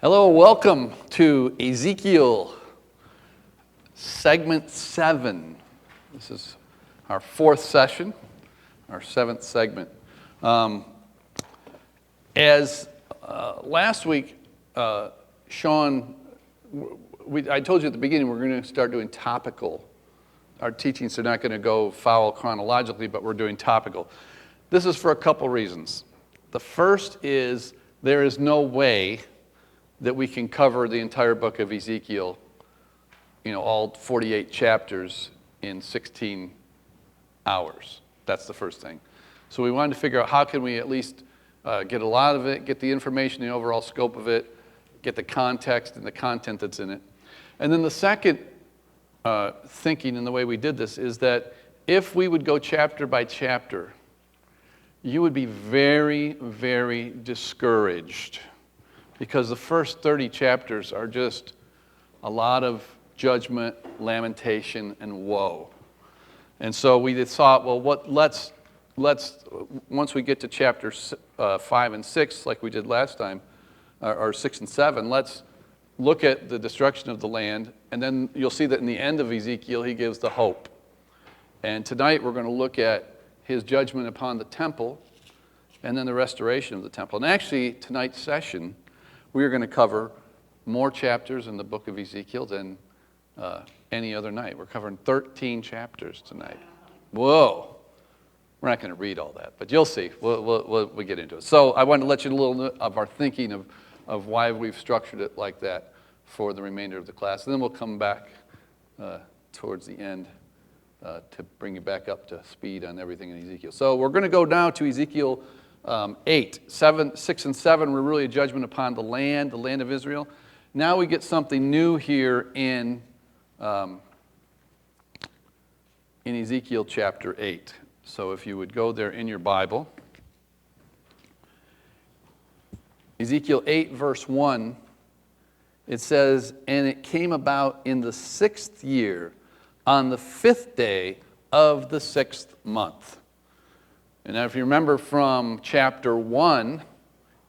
Hello, welcome to Ezekiel segment 7. This is our fourth session, our seventh segment. As last week, Sean, I told you at the beginning we're going to start doing topical. Our teachings are not going to go follow chronologically, but we're doing topical. This is for a couple reasons. The first is there is no way that we can cover the entire book of Ezekiel, all 48 chapters in 16 hours. That's the first thing. So we wanted to figure out how can we at least get a lot of it, get the information, the overall scope of it, get the context and the content that's in it. And then the second thinking in the way we did this is that if we would go chapter by chapter, you would be very, very discouraged, because the first 30 chapters are just a lot of judgment, lamentation, and woe. And so we thought, well, let's once we get to chapters 5 and 6, like we did last time, or 6 and 7, let's look at the destruction of the land, and then you'll see that in the end of Ezekiel, he gives the hope. And tonight we're going to look at his judgment upon the temple, and then the restoration of the temple. And actually, tonight's session, we are going to cover more chapters in the book of Ezekiel than any other night. We're covering 13 chapters tonight. Whoa. We're not going to read all that, but you'll see. We'll get into it. So I wanted to let you know a little of our thinking of why we've structured it like that for the remainder of the class. And then we'll come back towards the end to bring you back up to speed on everything in Ezekiel. So we're going to go now to Ezekiel 8, 6 and 7 were really a judgment upon the land of Israel. Now we get something new here in Ezekiel chapter 8. So if you would go there in your Bible. Ezekiel 8 verse 1, it says, "And it came about in the 6th year, on the 5th day of the 6th month." And now if you remember from chapter 1,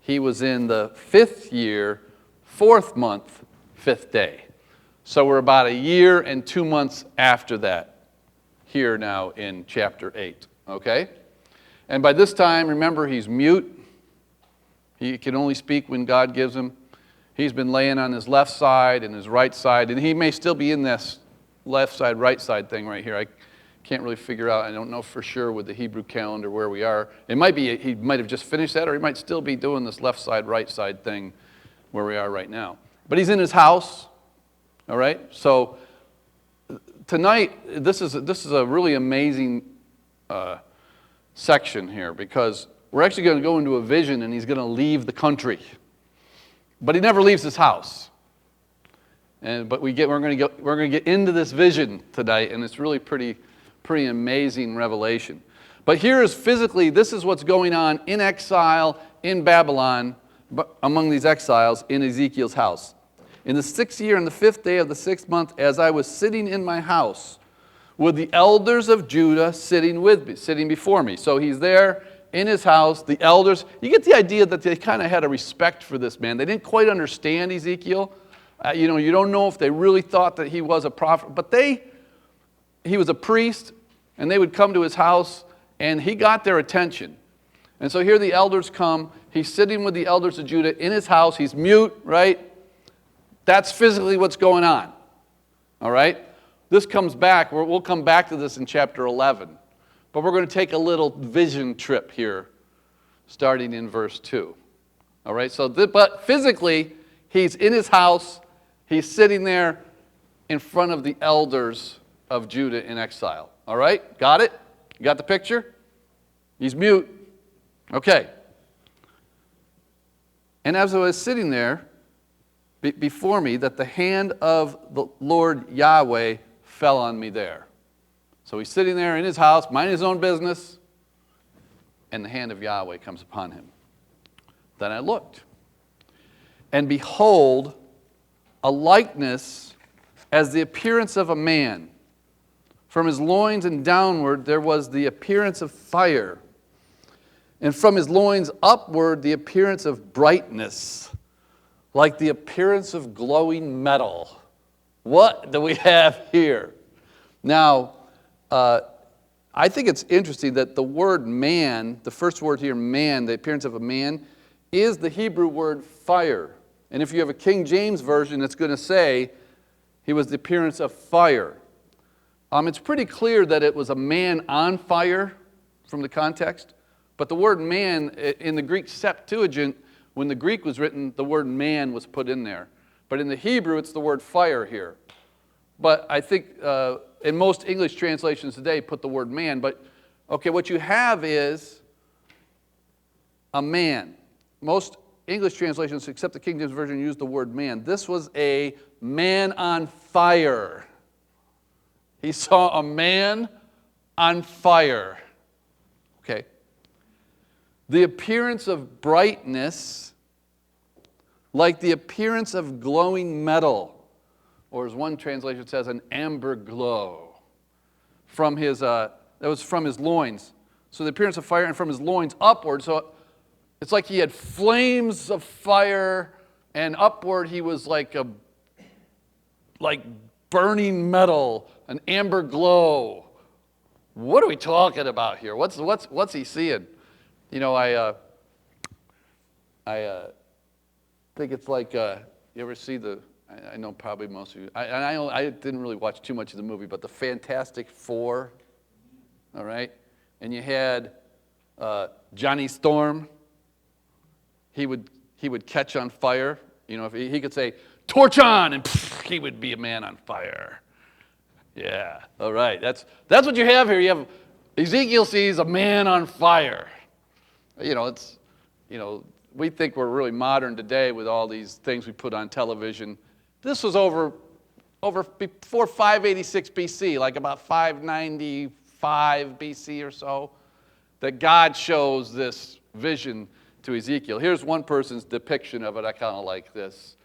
he was in the 5th year, 4th month, 5th day. So we're about a year and 2 months after that, here now in chapter 8, okay? And by this time, remember, he's mute. He can only speak when God gives him. He's been laying on his left side and his right side, and he may still be in this left side, right side thing right here. I can't really figure out. I don't know for sure with the Hebrew calendar where we are. It might be, he might have just finished that, or he might still be doing this left side, right side thing where we are right now. But he's in his house, all right? So tonight, this is a really amazing section here, because we're actually going to go into a vision, and he's going to leave the country. But he never leaves his house. But we're going to get into this vision tonight, and it's really pretty amazing revelation. But here is physically, this is what's going on in exile in Babylon, among these exiles in Ezekiel's house. "In the 6th year and the 5th day of the 6th month, as I was sitting in my house, with the elders of Judah sitting before me." So he's there in his house, the elders. You get the idea that they kind of had a respect for this man. They didn't quite understand Ezekiel. You don't know if they really thought that he was a prophet, but he was a priest, and they would come to his house, and he got their attention. And so here the elders come. He's sitting with the elders of Judah in his house. He's mute, right? That's physically what's going on, all right? This comes back. We'll come back to this in chapter 11. But we're going to take a little vision trip here, starting in verse 2. All right? But physically, he's in his house. He's sitting there in front of the elders of Judah in exile. All right? Got it? You got the picture? He's mute. Okay. "And as I was sitting there before me, that the hand of the Lord Yahweh fell on me there." So he's sitting there in his house, minding his own business, and the hand of Yahweh comes upon him. "Then I looked, and behold, a likeness as the appearance of a man. From his loins and downward there was the appearance of fire, and from his loins upward the appearance of brightness, like the appearance of glowing metal. What do we have here? Now, I think it's interesting that the word man, the first word here, man, the appearance of a man, is the Hebrew word fire. And if you have a King James version, it's going to say he was the appearance of fire. It's pretty clear that it was a man on fire from the context. But the word man, in the Greek Septuagint, when the Greek was written, the word man was put in there. But in the Hebrew, it's the word fire here. But I think in most English translations today, put the word man. But, okay, what you have is a man. Most English translations, except the King James Version, use the word man. This was a man on fire. He saw a man on fire. Okay. The appearance of brightness, like the appearance of glowing metal, or as one translation says, an amber glow, from his, that was from his loins. So the appearance of fire, and from his loins upward. So it's like he had flames of fire, and upward he was like burning metal, an amber glow. What are we talking about here? What's he seeing? You know, I think it's like you ever see the? I know probably most of you. I didn't really watch too much of the movie, but the Fantastic Four. All right, and you had Johnny Storm. He would catch on fire. You know, if he could say, "Torch on," and he would be a man on fire. Yeah, all right. That's what you have here. You have Ezekiel sees a man on fire. You know, we think we're really modern today with all these things we put on television. This was over before 586 BC, like about 595 BC or so, that God shows this vision to Ezekiel. Here's one person's depiction of it. I kind of like this.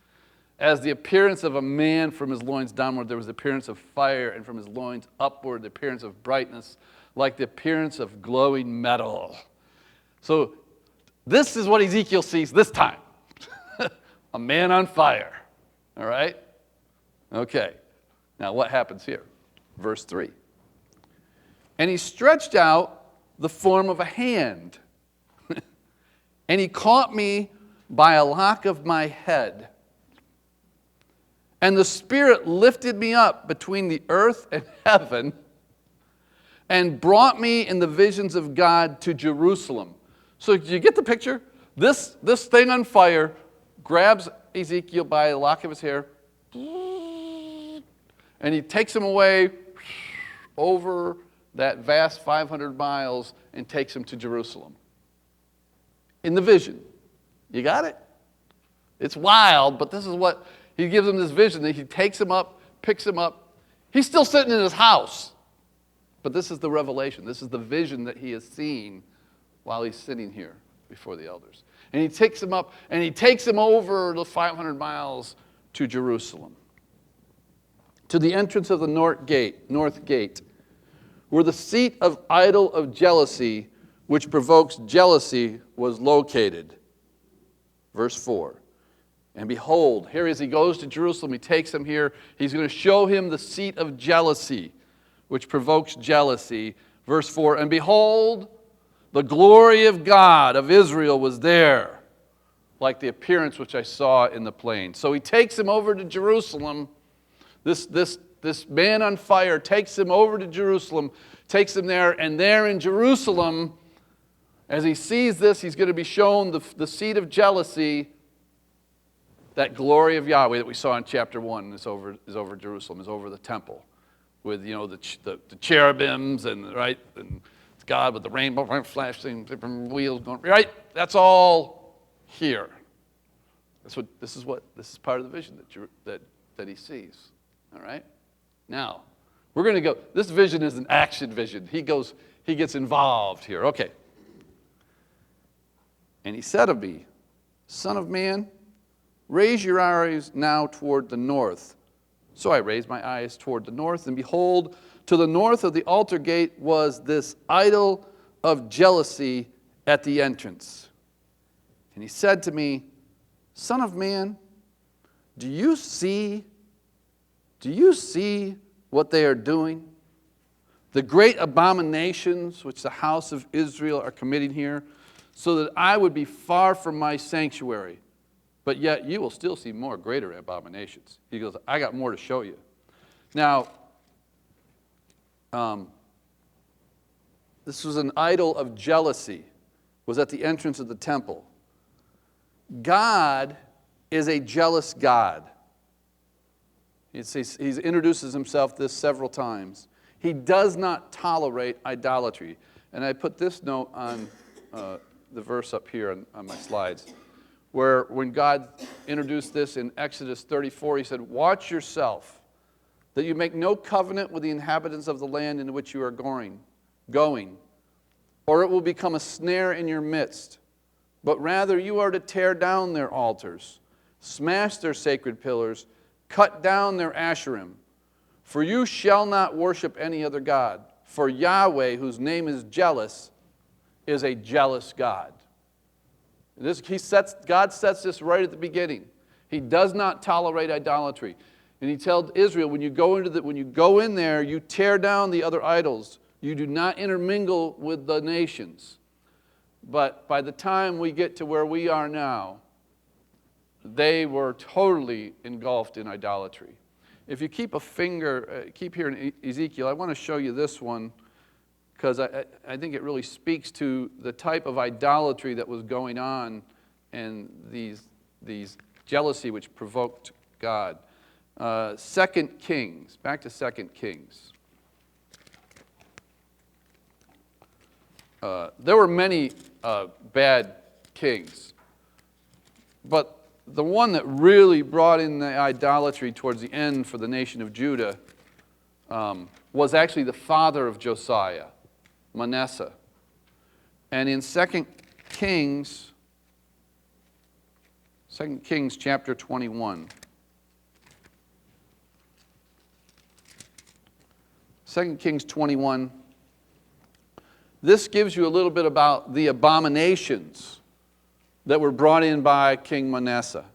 As the appearance of a man from his loins downward, there was the appearance of fire, and from his loins upward, the appearance of brightness, like the appearance of glowing metal. So this is what Ezekiel sees this time. A man on fire. All right? Okay. Now what happens here? Verse 3. And he stretched out the form of a hand, and he caught me by a lock of my head. And the Spirit lifted me up between the earth and heaven and brought me in the visions of God to Jerusalem. So do you get the picture? This thing on fire grabs Ezekiel by a lock of his hair, and he takes him away over that vast 500 miles and takes him to Jerusalem. In the vision. You got it? It's wild, but this is what... He gives him this vision that he takes him up, picks him up. He's still sitting in his house. But this is the revelation. This is the vision that he is seeing while he's sitting here before the elders. And he takes him up, and he takes him over the 500 miles to Jerusalem, to the entrance of the north gate, where the seat of idol of jealousy, which provokes jealousy, was located. Verse 4. And behold, here as he goes to Jerusalem, he takes him here. He's going to show him the seat of jealousy, which provokes jealousy. Verse 4, and behold, the glory of God of Israel was there, like the appearance which I saw in the plain. So he takes him over to Jerusalem. This man on fire takes him over to Jerusalem, takes him there, and there in Jerusalem, as he sees this, he's going to be shown the seat of jealousy. That glory of Yahweh that we saw in chapter 1 is over Jerusalem, is over the temple, with the cherubims and it's God with the rainbow flashing, different wheels going right. That's all here. This is part of the vision that he sees. All right. Now we're going to go. This vision is an action vision. He gets involved here. Okay. And he said of me, Son of man, raise your eyes now toward the north. So I raised my eyes toward the north, and behold, to the north of the altar gate was this idol of jealousy at the entrance. And he said to me, Son of man, Do you see what they are doing? The great abominations which the house of Israel are committing here, so that I would be far from my sanctuary. But yet you will still see more greater abominations. He goes, I got more to show you. Now, this was an idol of jealousy, was at the entrance of the temple. God is a jealous God. He introduces himself this several times. He does not tolerate idolatry. And I put this note on the verse up here on my slides, where when God introduced this in Exodus 34, he said, watch yourself, that you make no covenant with the inhabitants of the land into which you are going, or it will become a snare in your midst. But rather you are to tear down their altars, smash their sacred pillars, cut down their Asherim. For you shall not worship any other God. For Yahweh, whose name is jealous, is a jealous God. God sets this right at the beginning. He does not tolerate idolatry. And he tells Israel, when you go in there, you tear down the other idols. You do not intermingle with the nations. But by the time we get to where we are now, they were totally engulfed in idolatry. If you keep here in Ezekiel, I want to show you this one because I think it really speaks to the type of idolatry that was going on and these jealousy which provoked God. 2 Kings, back to 2 Kings. There were many bad kings, but the one that really brought in the idolatry towards the end for the nation of Judah was actually the father of Josiah, Manasseh. And in 2 Kings chapter 21, 2 Kings 21, this gives you a little bit about the abominations that were brought in by King Manasseh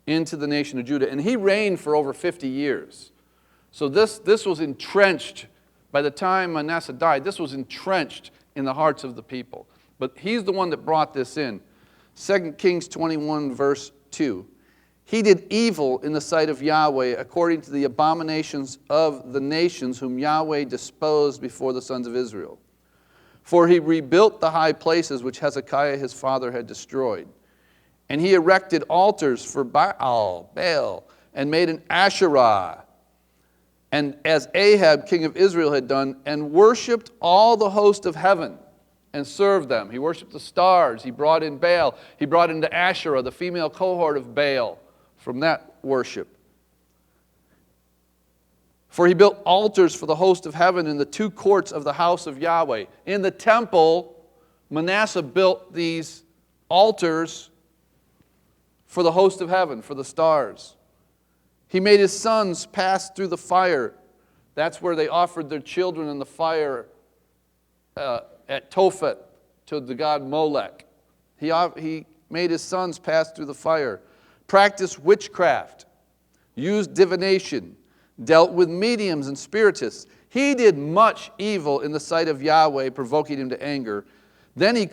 into the nation of Judah. And he reigned for over 50 years. So this was entrenched, by the time Manasseh died, this was entrenched in the hearts of the people. But he's the one that brought this in. 2 Kings 21 verse 2. He did evil in the sight of Yahweh according to the abominations of the nations whom Yahweh disposed before the sons of Israel. For he rebuilt the high places which Hezekiah his father had destroyed. And he erected altars for Baal, and made an Asherah, and as Ahab king of Israel had done, and worshipped all the host of heaven, and served them. He worshipped the stars. He brought in Baal. He brought into Asherah, the female cohort of Baal, from that worship. For he built altars for the host of heaven in the two courts of the house of Yahweh. In the temple, Manasseh built these altars for the host of heaven, for the stars. He made his sons pass through the fire. That's where they offered their children in the fire at Tophet to the god Molech. He made his sons pass through the fire, practiced witchcraft, used divination, dealt with mediums and spiritists. He did much evil in the sight of Yahweh, provoking him to anger. Then he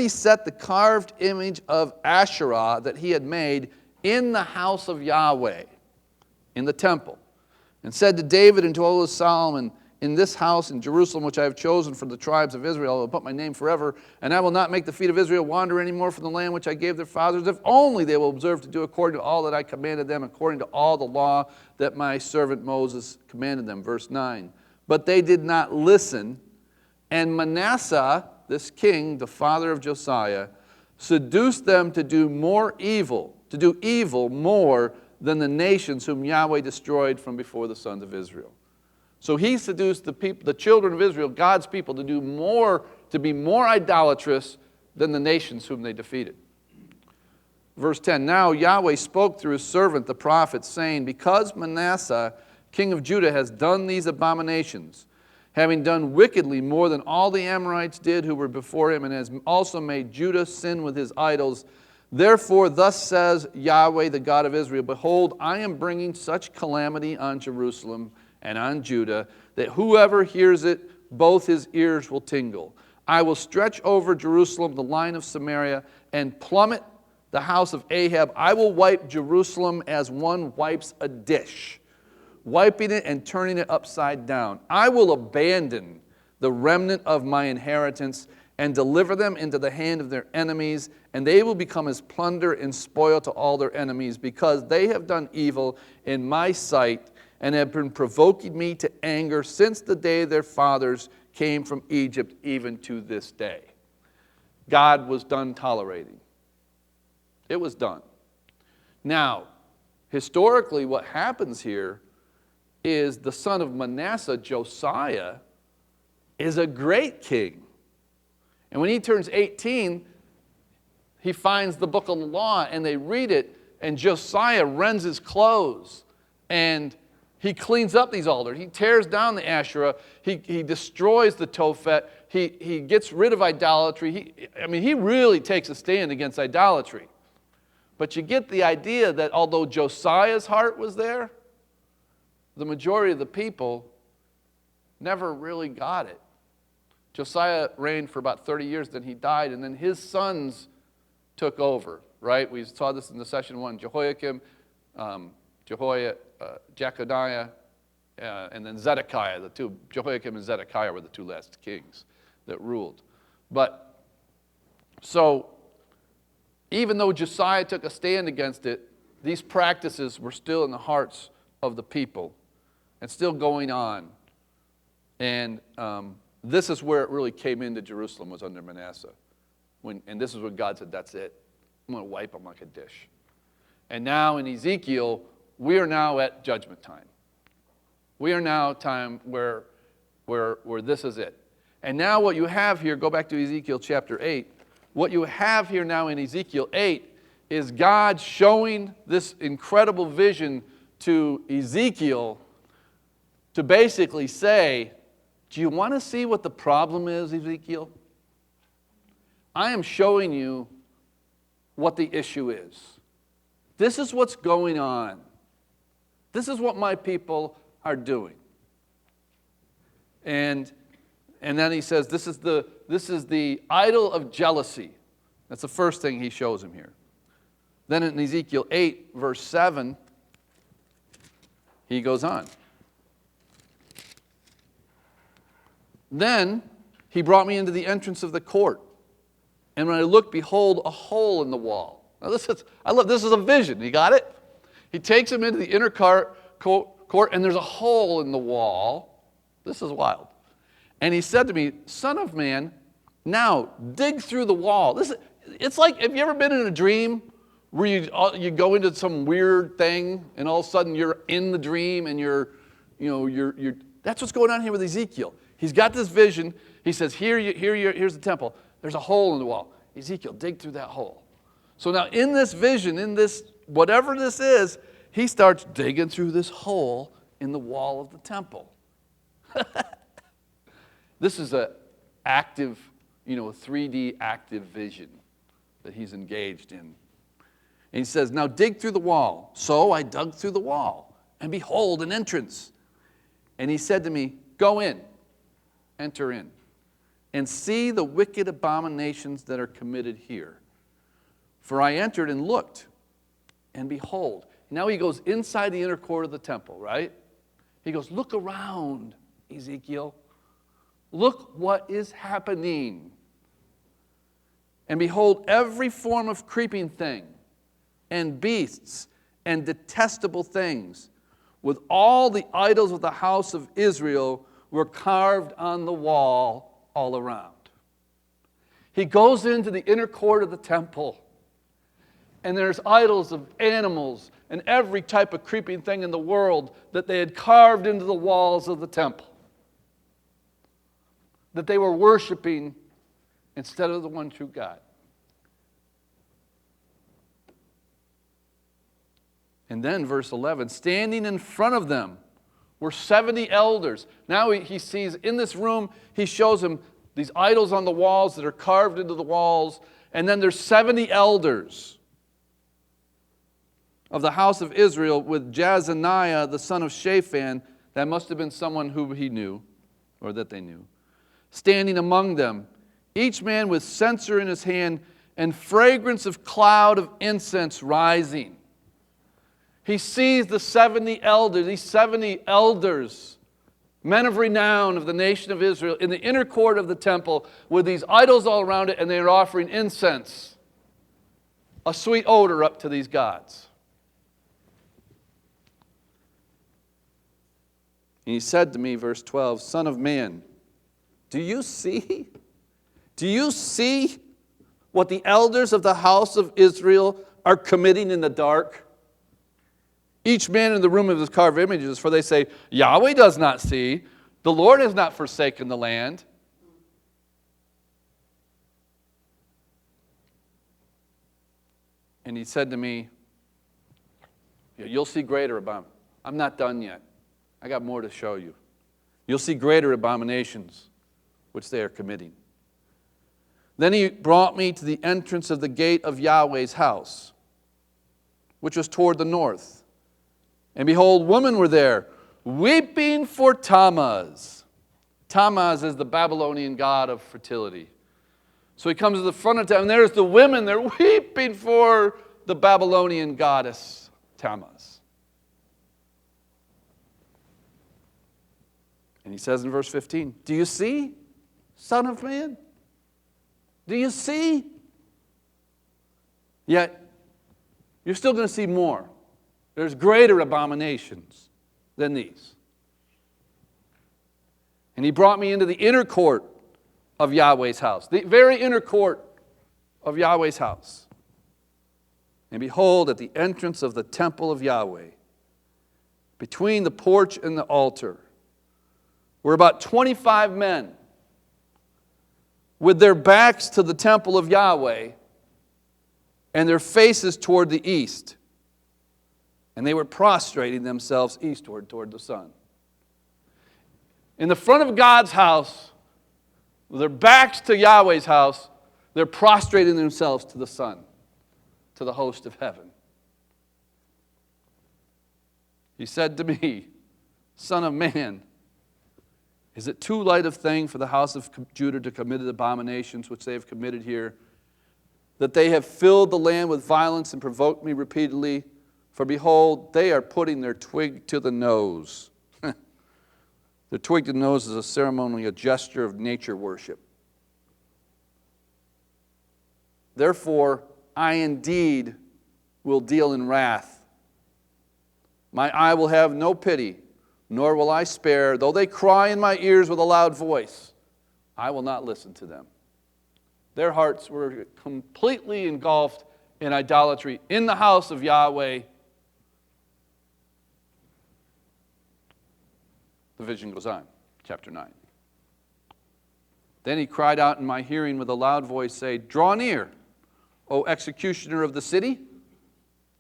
set the carved image of Asherah that he had made in the house of Yahweh, in the temple, and said to David and to all of Solomon, in this house in Jerusalem, which I have chosen for the tribes of Israel, I will put my name forever, and I will not make the feet of Israel wander any more from the land which I gave their fathers, if only they will observe to do according to all that I commanded them, according to all the law that my servant Moses commanded them. Verse 9. But they did not listen, and Manasseh, this king, the father of Josiah, seduced them to do evil more than the nations whom Yahweh destroyed from before the sons of Israel. So he seduced the children of Israel, God's people, to be more idolatrous than the nations whom they defeated. Verse 10, now Yahweh spoke through his servant the prophet, saying, because Manasseh, king of Judah, has done these abominations, having done wickedly more than all the Amorites did who were before him, and has also made Judah sin with his idols, Therefore, thus says Yahweh, the God of Israel, behold, I am bringing such calamity on Jerusalem and on Judah, that whoever hears it, both his ears will tingle. I will stretch over Jerusalem the line of Samaria, and plummet the house of Ahab. I will wipe Jerusalem as one wipes a dish, wiping it and turning it upside down. I will abandon the remnant of my inheritance, and deliver them into the hand of their enemies, and they will become as plunder and spoil to all their enemies, because they have done evil in my sight, and have been provoking me to anger since the day their fathers came from Egypt, even to this day. God was done tolerating. It was done. Now, historically, what happens here is the son of Manasseh, Josiah, is a great king. And when he turns 18, he finds the book of the law, and they read it, and Josiah rends his clothes, and he cleans up these altars. He tears down the Asherah. He destroys the Tophet. He gets rid of idolatry. He really takes a stand against idolatry. But you get the idea that although Josiah's heart was there, the majority of the people never really got it. Josiah reigned for about 30 years, then he died, and then his sons took over, right? We saw this in the session one, Jehoiakim, Jeconiah, and then Zedekiah. The two, Jehoiakim and Zedekiah were the two last kings that ruled. But, so, even though Josiah took a stand against it, these practices were still in the hearts of the people and still going on. And this is where it really came into Jerusalem, was under Manasseh. And this is when God said, that's it. I'm going to wipe them like a dish. And now in Ezekiel, we are now at judgment time. We are now time where this is it. And now what you have here, go back to Ezekiel chapter 8. What you have here now in Ezekiel 8 is God showing this incredible vision to Ezekiel to basically say, do you want to see what the problem is, Ezekiel? I am showing you what the issue is. This is what's going on. This is what my people are doing. And then he says, this is the idol of jealousy. That's the first thing he shows him here. Then in Ezekiel 8, verse 7, he goes on. Then he brought me into the entrance of the court. And when I looked, behold, a hole in the wall. Now this is a vision. You got it? He takes him into the inner court, and there's a hole in the wall. This is wild. And he said to me, Son of man, now dig through the wall. It's like, have you ever been in a dream where you go into some weird thing, and all of a sudden you're in the dream, and you're that's what's going on here with Ezekiel. He's got this vision. He says, here's the temple. There's a hole in the wall. Ezekiel, dig through that hole. So now in this vision, in this, whatever this is, he starts digging through this hole in the wall of the temple. This is a active, 3D active vision that he's engaged in. And he says, now dig through the wall. So I dug through the wall, and behold, an entrance. And he said to me, go in, enter in, and see the wicked abominations that are committed here. For I entered and looked, and behold. Now he goes inside the inner court of the temple, right? He goes, look around, Ezekiel. Look what is happening. And behold, every form of creeping thing, and beasts, and detestable things, with all the idols of the house of Israel, were carved on the wall all around. He goes into the inner court of the temple, and there's idols of animals and every type of creeping thing in the world that they had carved into the walls of the temple, that they were worshiping instead of the one true God. And then verse 11, standing in front of them were 70 elders. Now he sees in this room, he shows him these idols on the walls that are carved into the walls, and then there's 70 elders. of the house of Israel with Jazaniah the son of Shaphan, that must have been someone who he knew, or that they knew, standing among them, each man with censer in his hand, and fragrance of cloud of incense rising. He sees the 70 elders, these 70 elders, men of renown of the nation of Israel, in the inner court of the temple with these idols all around it, and they are offering incense, a sweet odor up to these gods. And he said to me, verse 12, Son of man, do you see? Do you see what the elders of the house of Israel are committing in the dark? Each man in the room of his carved images, for they say, Yahweh does not see. The Lord has not forsaken the land. And he said to me, you'll see greater abominations. I'm not done yet. I got more to show you. You'll see greater abominations which they are committing. Then he brought me to the entrance of the gate of Yahweh's house, which was toward the north. And behold, women were there, weeping for Tammuz. Tammuz is the Babylonian god of fertility. So he comes to the front of town, and there's the women. They're weeping for the Babylonian goddess Tammuz. And he says in verse 15, do you see, son of man? Do you see? Yet, you're still going to see more. There's greater abominations than these. And he brought me into the inner court of Yahweh's house, the very inner court of Yahweh's house. And behold, at the entrance of the temple of Yahweh, between the porch and the altar, were about 25 men with their backs to the temple of Yahweh and their faces toward the east. And they were prostrating themselves eastward toward the sun. In the front of God's house, with their backs to Yahweh's house, they're prostrating themselves to the sun, to the host of heaven. He said to me, Son of man, is it too light of thing for the house of Judah to commit the abominations which they have committed here, that they have filled the land with violence and provoked me repeatedly? For behold, they are putting their twig to the nose. The twig to the nose is a ceremony, a gesture of nature worship. Therefore, I indeed will deal in wrath. My eye will have no pity, nor will I spare. Though they cry in my ears with a loud voice, I will not listen to them. Their hearts were completely engulfed in idolatry in the house of Yahweh. The vision goes on, chapter 9. Then he cried out in my hearing with a loud voice, saying, Draw near, O executioner of the city.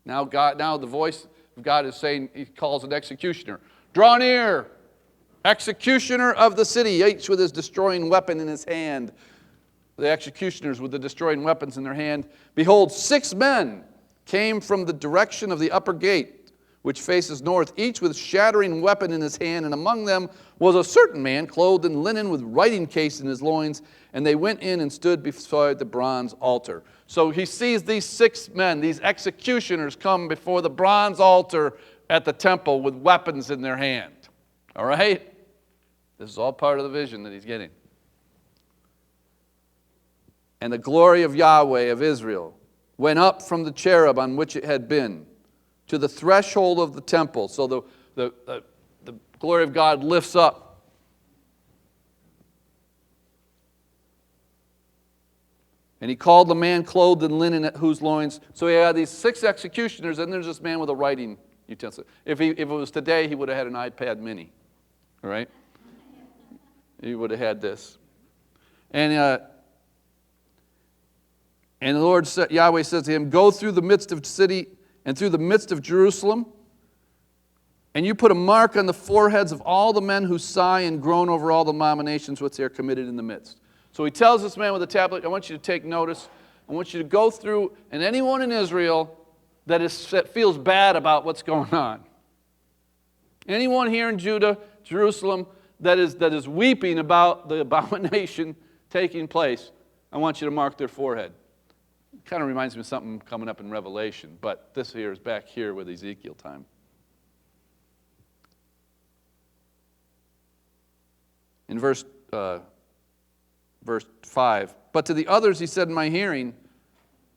Now the voice of God is saying, he calls an executioner. Draw near, executioner of the city, each with his destroying weapon in his hand. The executioners with the destroying weapons in their hand. Behold, 6 men came from the direction of the upper gate, which faces north, each with shattering weapon in his hand, and among them was a certain man clothed in linen with writing case in his loins, and they went in and stood beside the bronze altar. So he sees these 6 men, these executioners, come before the bronze altar at the temple with weapons in their hand. All right? This is all part of the vision that he's getting. And the glory of Yahweh of Israel went up from the cherub on which it had been to the threshold of the temple. So the glory of God lifts up. And he called the man clothed in linen at whose loins. So he had these 6 executioners, and there's this man with a writing utensil. If it was today, he would have had an iPad mini. All right? He would have had this. And the Lord said, Yahweh says to him, Go through the midst of the city and through the midst of Jerusalem, and you put a mark on the foreheads of all the men who sigh and groan over all the abominations which they are committed in the midst. So he tells this man with a tablet, I want you to take notice. I want you to go through, and anyone in Israel that feels bad about what's going on? Anyone here in Judah, Jerusalem, that is weeping about the abomination taking place, I want you to mark their forehead. It kind of reminds me of something coming up in Revelation, but this here is back here with Ezekiel time. In verse 5, but to the others he said in my hearing,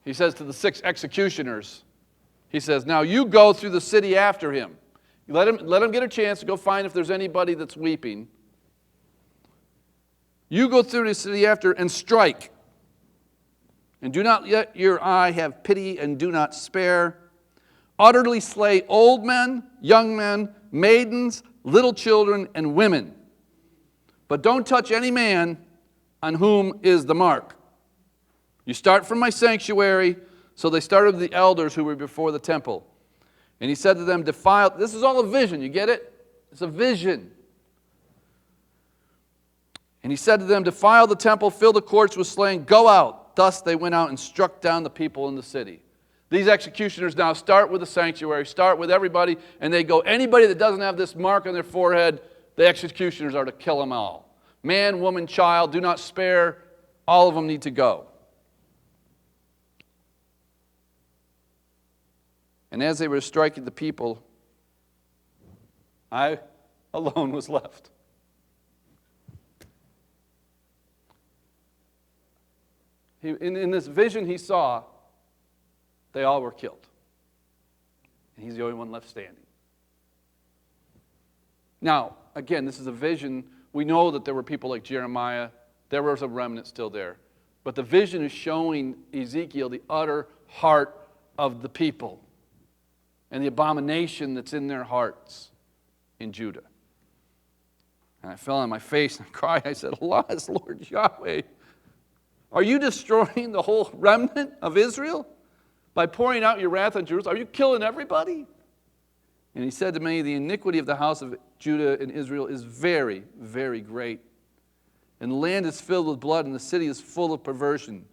he says to the 6 executioners, he says, now you go through the city after him. Let him get a chance to go find if there's anybody that's weeping. You go through the city after and strike. And do not let your eye have pity and do not spare. Utterly slay old men, young men, maidens, little children, and women. But don't touch any man on whom is the mark. You start from my sanctuary. So they started with the elders who were before the temple. And he said to them, defile. This is all a vision, you get it? It's a vision. And he said to them, defile the temple, fill the courts with slain, go out. Thus they went out and struck down the people in the city. These executioners now start with the sanctuary, start with everybody, and they go, anybody that doesn't have this mark on their forehead, the executioners are to kill them all. Man, woman, child, do not spare. All of them need to go. And as they were striking the people, I alone was left. In this vision he saw, they all were killed. And he's the only one left standing. Now, again, this is a vision. We know that there were people like Jeremiah. There was a remnant still there. But the vision is showing Ezekiel the utter heart of the people and the abomination that's in their hearts in Judah. And I fell on my face and I cried. I said, alas, Lord Yahweh, are you destroying the whole remnant of Israel by pouring out your wrath on Jerusalem? Are you killing everybody? And he said to me, the iniquity of the house of Judah and Israel is very, very great. And the land is filled with blood, and the city is full of perversion.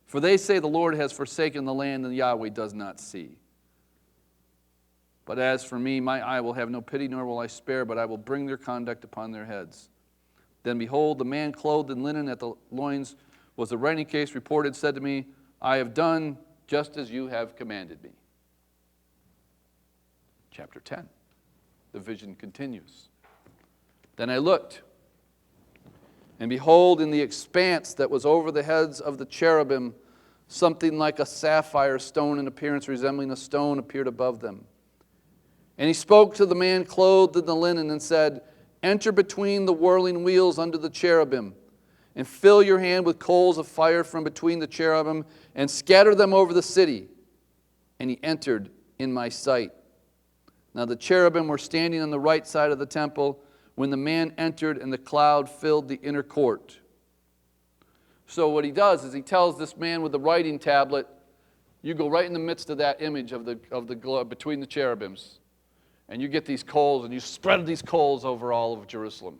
For they say the Lord has forsaken the land, and Yahweh does not see. But as for me, my eye will have no pity, nor will I spare, but I will bring their conduct upon their heads. Then behold, the man clothed in linen at the loins was the writing case reported, said to me, I have done just as you have commanded me. Chapter 10. The vision continues. Then I looked, and behold, in the expanse that was over the heads of the cherubim, something like a sapphire stone in appearance resembling a stone appeared above them. And he spoke to the man clothed in the linen and said, enter between the whirling wheels under the cherubim, and fill your hand with coals of fire from between the cherubim, and scatter them over the city. And he entered in my sight. Now the cherubim were standing on the right side of the temple when the man entered, and the cloud filled the inner court. So what he does is he tells this man with the writing tablet, you go right in the midst of that image of the between the cherubims, and you get these coals, and you spread these coals over all of Jerusalem.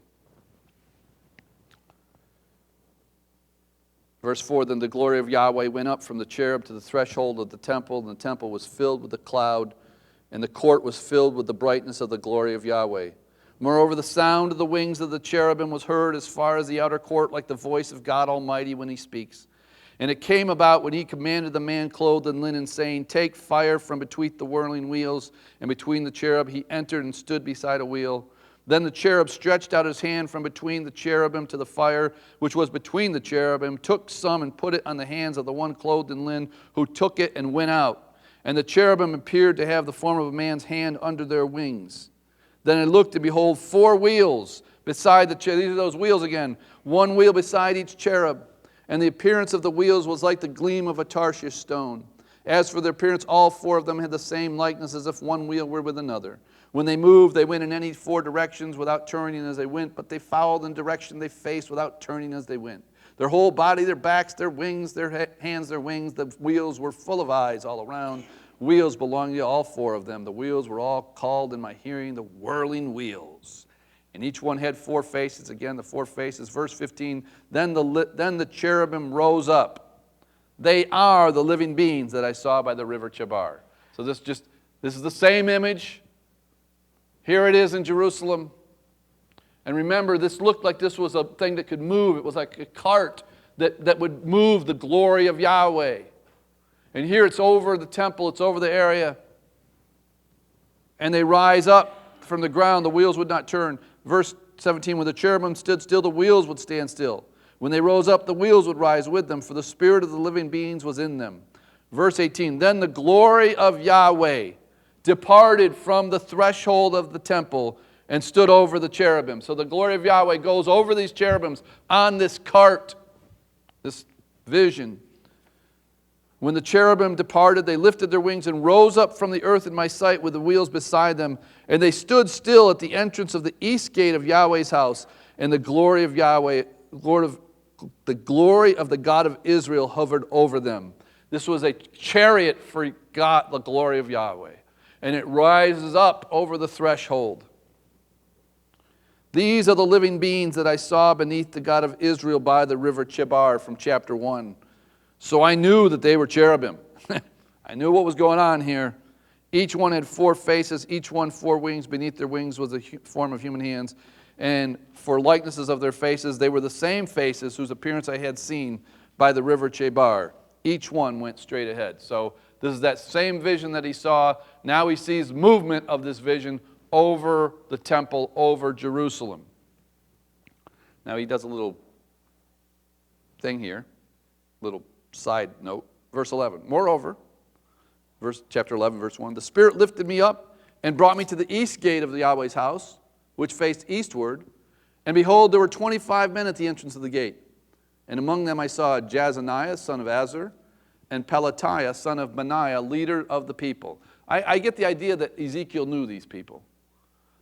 Verse 4, then the glory of Yahweh went up from the cherub to the threshold of the temple, and the temple was filled with the cloud, and the court was filled with the brightness of the glory of Yahweh. Moreover, the sound of the wings of the cherubim was heard as far as the outer court, like the voice of God Almighty when he speaks. And it came about when he commanded the man clothed in linen, saying, take fire from between the whirling wheels, and between the cherub he entered and stood beside a wheel. Then the cherub stretched out his hand from between the cherubim to the fire, which was between the cherubim, took some and put it on the hands of the one clothed in linen, who took it and went out. And the cherubim appeared to have the form of a man's hand under their wings. Then I looked, and behold, 4 wheels beside the cherub. These are those wheels again. 1 wheel beside each cherub. And the appearance of the wheels was like the gleam of a Tarshish stone. As for their appearance, all 4 of them had the same likeness, as if one wheel were with another. When they moved, they went in any 4 directions without turning as they went, but they followed in the direction they faced without turning as they went. Their whole body, their backs, their wings, their hands, their wings, the wheels were full of eyes all around. Wheels belonging to all 4 of them. The wheels were all called in my hearing the whirling wheels. And each one had 4 faces. Again, the 4 faces. Verse 15, then the cherubim rose up. They are the living beings that I saw by the river Chebar. So this is the same image. Here it is in Jerusalem. And remember, this looked like this was a thing that could move. It was like a cart that would move the glory of Yahweh. And here it's over the temple, it's over the area. And they rise up from the ground, the wheels would not turn. Verse 17, when the cherubim stood still, the wheels would stand still. When they rose up, the wheels would rise with them, for the spirit of the living beings was in them. Verse 18, then the glory of Yahweh departed from the threshold of the temple and stood over the cherubim. So the glory of Yahweh goes over these cherubims on this cart, this vision. When the cherubim departed, they lifted their wings and rose up from the earth in my sight with the wheels beside them. And they stood still at the entrance of the east gate of Yahweh's house. And the glory of Yahweh, the glory of the God of Israel hovered over them. This was a chariot for God, the glory of Yahweh. And it rises up over the threshold. These are the living beings that I saw beneath the God of Israel by the river Chebar from chapter 1. So I knew that they were cherubim. I knew what was going on here. Each one had 4 faces, each one 4 wings. Beneath their wings was the form of human hands. And for likenesses of their faces, they were the same faces whose appearance I had seen by the river Chebar. Each one went straight ahead. So this is that same vision that he saw. Now he sees movement of this vision over the temple, over Jerusalem. Now he does a little thing here, little side note. Verse 11, moreover, chapter 11, verse 1, the Spirit lifted me up and brought me to the east gate of the Yahweh's house, which faced eastward. And behold, there were 25 men at the entrance of the gate. And among them I saw Jazaniah, son of Azur, and Pelatiah, son of Benaiah, leader of the people. I get the idea that Ezekiel knew these people.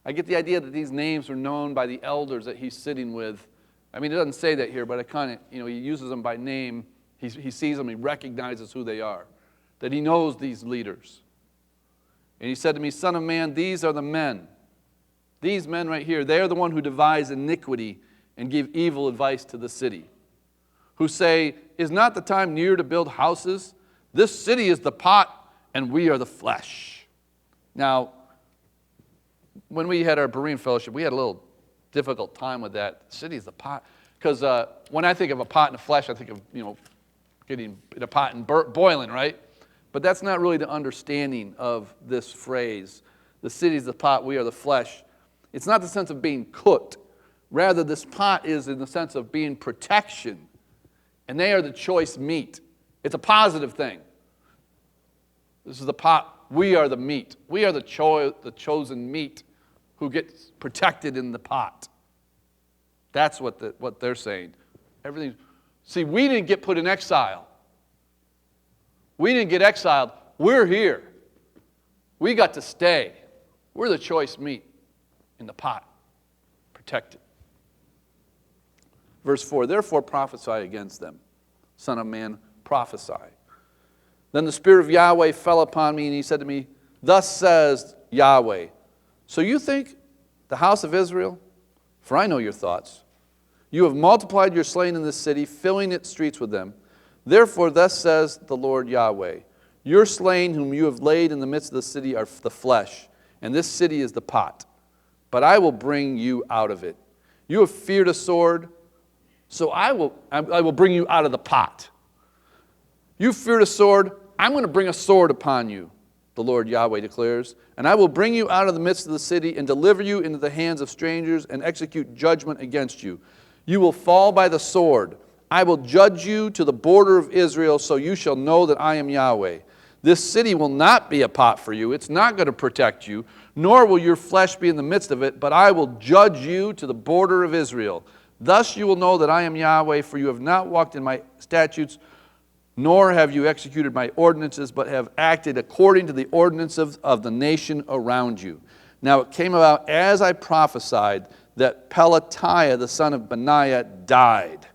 I get the idea that these names are known by the elders that he's sitting with. I mean, it doesn't say that here, but it kind of, he uses them by name. He sees them, he recognizes who they are, that he knows these leaders. And he said to me, Son of man, these are the men. These men right here, they are the one who devise iniquity and give evil advice to the city, who say, is not the time near to build houses? This city is the pot, and we are the flesh. Now, when we had our Berean fellowship, we had a little difficult time with that. The city is the pot. Because when I think of a pot and a flesh, I think of, getting in a pot and boiling, right? But that's not really the understanding of this phrase. The city is the pot, we are the flesh. It's not the sense of being cooked. Rather, this pot is in the sense of being protection. And they are the choice meat. It's a positive thing. This is the pot. We are the meat. We are the chosen meat who gets protected in the pot. That's what they're saying. Everything. See, we didn't get put in exile. We didn't get exiled. We're here. We got to stay. We're the choice meat in the pot, protected. Verse 4, therefore prophesy against them, Son of man, prophesy. Then the Spirit of Yahweh fell upon me, and he said to me, thus says Yahweh, so you think the house of Israel? For I know your thoughts. You have multiplied your slain in this city, filling its streets with them. Therefore thus says the Lord Yahweh, your slain whom you have laid in the midst of the city are the flesh, and this city is the pot. But I will bring you out of it. You have feared a sword, so I will bring you out of the pot. You feared a sword, I'm going to bring a sword upon you, the Lord Yahweh declares. And I will bring you out of the midst of the city and deliver you into the hands of strangers and execute judgment against you. You will fall by the sword. I will judge you to the border of Israel, so you shall know that I am Yahweh. This city will not be a pot for you. It's not going to protect you, nor will your flesh be in the midst of it, but I will judge you to the border of Israel. Thus you will know that I am Yahweh, for you have not walked in my statutes, nor have you executed my ordinances, but have acted according to the ordinances of the nation around you. Now it came about as I prophesied that Pelatiah, the son of Benaiah, died.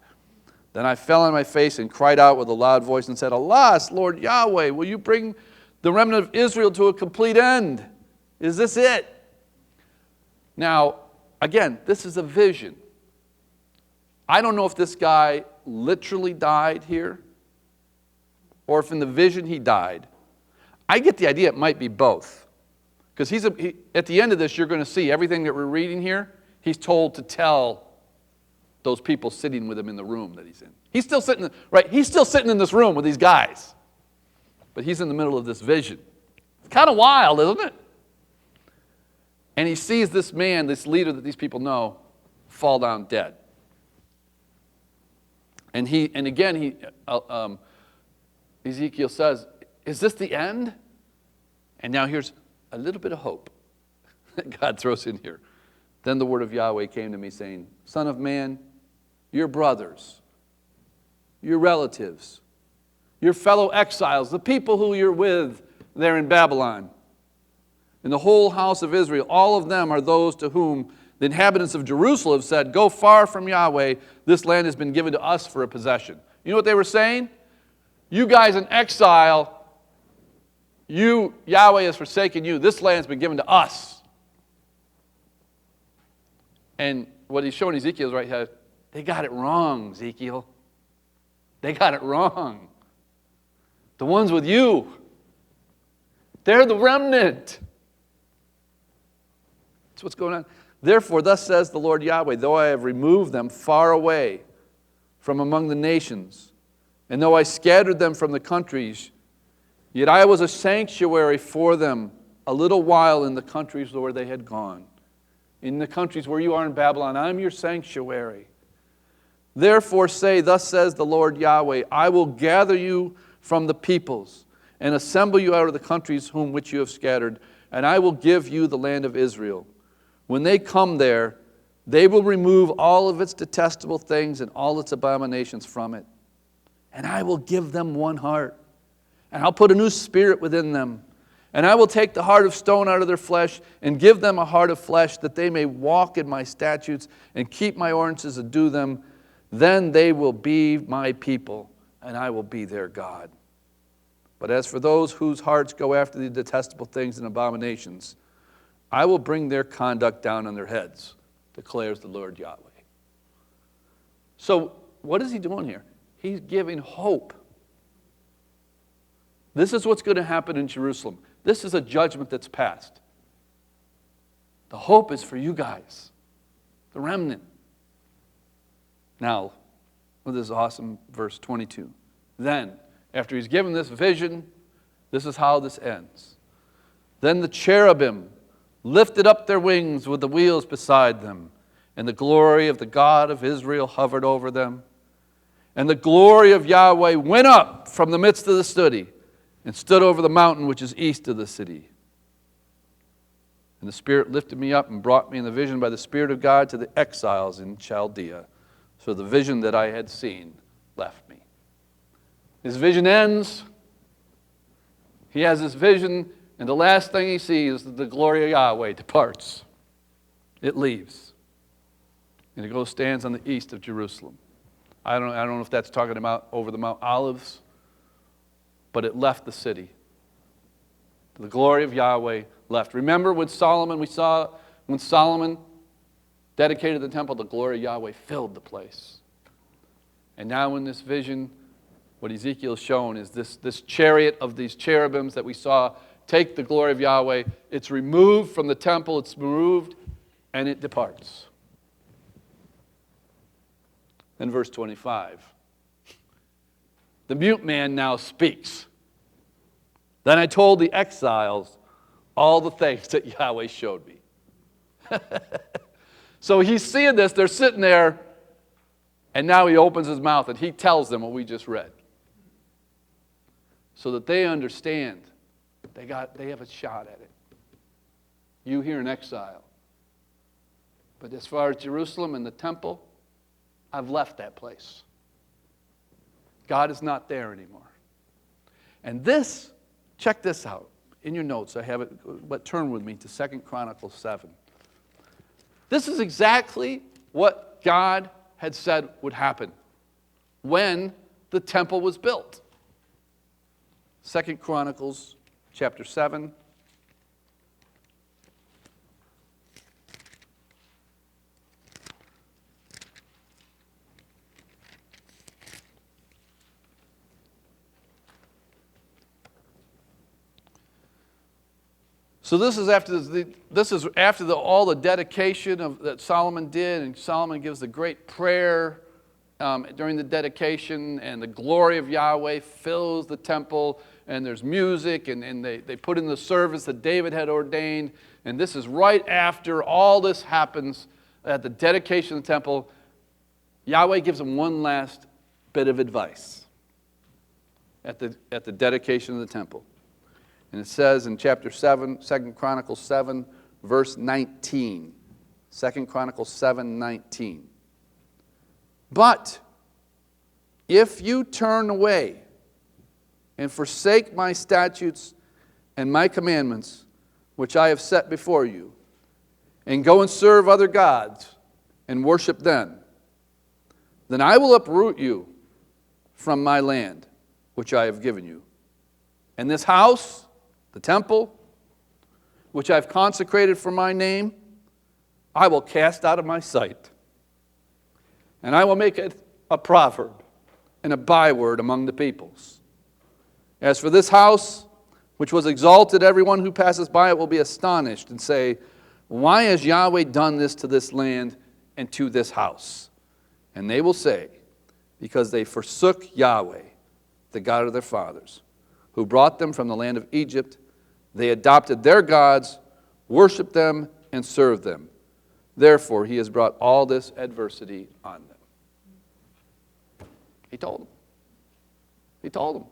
Then I fell on my face and cried out with a loud voice and said, alas, Lord Yahweh, will you bring the remnant of Israel to a complete end? Is this it? Now, again, this is a vision. I don't know if this guy literally died here, or if in the vision he died. I get the idea it might be both. Because at the end of this, you're going to see everything that we're reading here, he's told to tell those people sitting with him in the room that he's in. He's still sitting, right? He's still sitting in this room with these guys. But he's in the middle of this vision. It's kind of wild, isn't it? And he sees this man, this leader that these people know, fall down dead. And Ezekiel says, is this the end? And now here's a little bit of hope that God throws in here. Then the word of Yahweh came to me saying, Son of man, your brothers, your relatives, your fellow exiles, the people who you're with there in Babylon, and the whole house of Israel, all of them are those to whom the inhabitants of Jerusalem have said, go far from Yahweh, this land has been given to us for a possession. You know what they were saying? You guys in exile, Yahweh has forsaken you, this land's been given to us. And what he's showing Ezekiel is right here, they got it wrong, Ezekiel. They got it wrong. The ones with you, they're the remnant. That's what's going on. Therefore, thus says the Lord Yahweh, though I have removed them far away from among the nations, and though I scattered them from the countries, yet I was a sanctuary for them a little while in the countries where they had gone. In the countries where you are in Babylon, I'm your sanctuary. Therefore say, thus says the Lord Yahweh, I will gather you from the peoples and assemble you out of the countries whom which you have scattered, and I will give you the land of Israel. When they come there, they will remove all of its detestable things and all its abominations from it. And I will give them one heart, and I'll put a new spirit within them. And I will take the heart of stone out of their flesh and give them a heart of flesh, that they may walk in my statutes and keep my ordinances and do them. Then they will be my people, and I will be their God. But as for those whose hearts go after the detestable things and abominations, I will bring their conduct down on their heads, declares the Lord Yahweh. So what is he doing here? He's giving hope. This is what's going to happen in Jerusalem. This is a judgment that's passed. The hope is for you guys, the remnant. Now, with this awesome verse 22. Then, after he's given this vision, this is how this ends. Then the cherubim lifted up their wings with the wheels beside them, and the glory of the God of Israel hovered over them. And the glory of Yahweh went up from the midst of the city and stood over the mountain which is east of the city. And the Spirit lifted me up and brought me in the vision by the Spirit of God to the exiles in Chaldea. So the vision that I had seen left me. His vision ends. He has this vision, and the last thing he sees is that the glory of Yahweh departs. It leaves. And it stands on the east of Jerusalem. I don't know if that's talking about over the Mount Olives, but it left the city. The glory of Yahweh left. Remember when Solomon dedicated the temple, the glory of Yahweh filled the place. And now in this vision, what Ezekiel is shown is this chariot of these cherubims that we saw take the glory of Yahweh. It's removed from the temple, it's removed, and it departs. Then verse 25. The mute man now speaks. Then I told the exiles all the things that Yahweh showed me. So he's seeing this, they're sitting there, and now he opens his mouth and he tells them what we just read. So that they understand they have a shot at it. You here in exile. But as far as Jerusalem and the temple, I've left that place. God is not there anymore. And this, check this out. In your notes, I have it, but turn with me to 2 Chronicles 7. This is exactly what God had said would happen when the temple was built. 2 Chronicles chapter 7. So this is after all the dedication that Solomon did, and Solomon gives the great prayer during the dedication, and the glory of Yahweh fills the temple, and there's music, and they put in the service that David had ordained, and this is right after all this happens at the dedication of the temple. Yahweh gives them one last bit of advice at the dedication of the temple. And it says in chapter 7, 2 Chronicles 7, verse 19. 2 Chronicles 7, 19. But if you turn away and forsake my statutes and my commandments, which I have set before you, and go and serve other gods and worship them, then I will uproot you from my land, which I have given you. And this house, the temple, which I've consecrated for my name, I will cast out of my sight. And I will make it a proverb and a byword among the peoples. As for this house, which was exalted, everyone who passes by it will be astonished and say, why has Yahweh done this to this land and to this house? And they will say, because they forsook Yahweh, the God of their fathers, who brought them from the land of Egypt. They adopted their gods, worshiped them, and served them. Therefore, he has brought all this adversity on them. He told them. He told them.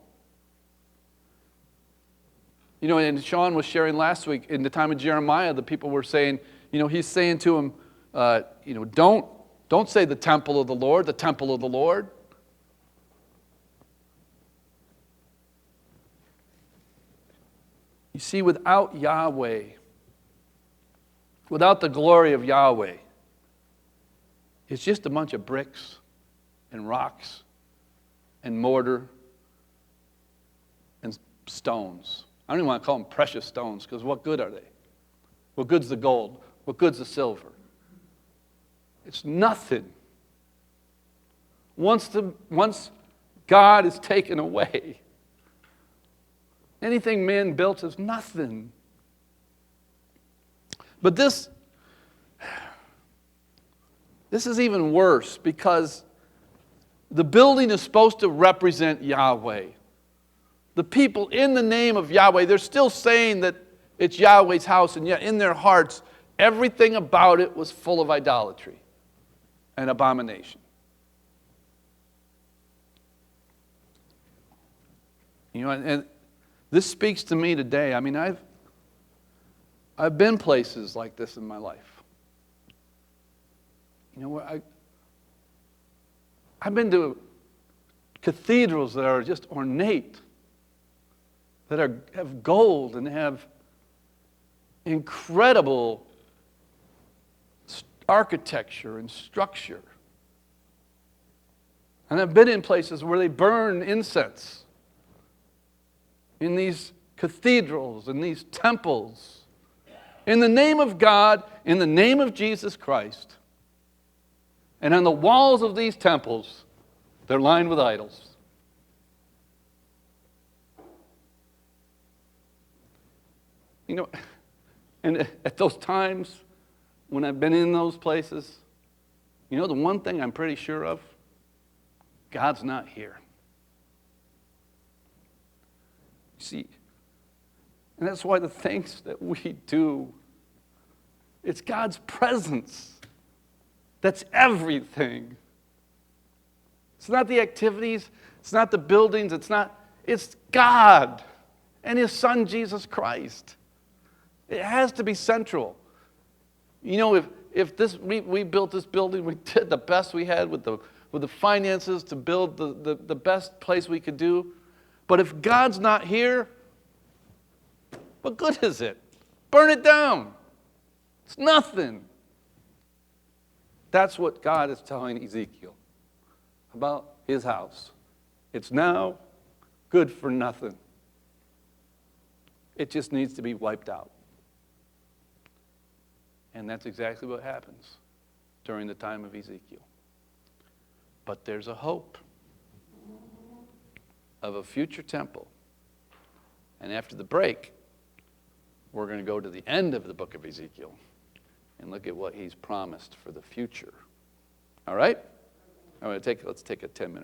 You know, and Sean was sharing last week, in the time of Jeremiah, the people were saying, you know, he's saying to him, don't say the temple of the Lord, the temple of the Lord. You see, without Yahweh, without the glory of Yahweh, it's just a bunch of bricks and rocks and mortar and stones. I don't even want to call them precious stones, because what good are they? What good's the gold? What good's the silver? It's nothing. Once God is taken away, anything man built is nothing. But this is even worse, because the building is supposed to represent Yahweh. The people in the name of Yahweh, they're still saying that it's Yahweh's house, and yet in their hearts, everything about it was full of idolatry and abomination. You know, and this speaks to me today. I mean, I've been places like this in my life. You know, where I've been to cathedrals that are just ornate, that have gold and have incredible architecture and structure. And I've been in places where they burn incense in these cathedrals and these temples in the name of God, in the name of Jesus Christ. And on the walls of these temples, they're lined with idols. You know, and at those times when I've been in those places, you know the one thing I'm pretty sure of? God's not here. See, and that's why the things that we do, it's God's presence. That's everything. It's not the activities, it's not the buildings, it's God and His Son, Jesus Christ. It has to be central. You know, if we built this building, we did the best we had with the finances to build the best place we could do. But if God's not here, what good is it? Burn it down. It's nothing. That's what God is telling Ezekiel about his house. It's now good for nothing. It just needs to be wiped out. And that's exactly what happens during the time of Ezekiel. But there's a hope of a future temple. And after the break, we're going to go to the end of the book of Ezekiel and look at what he's promised for the future. All right? Let's take a 10-minute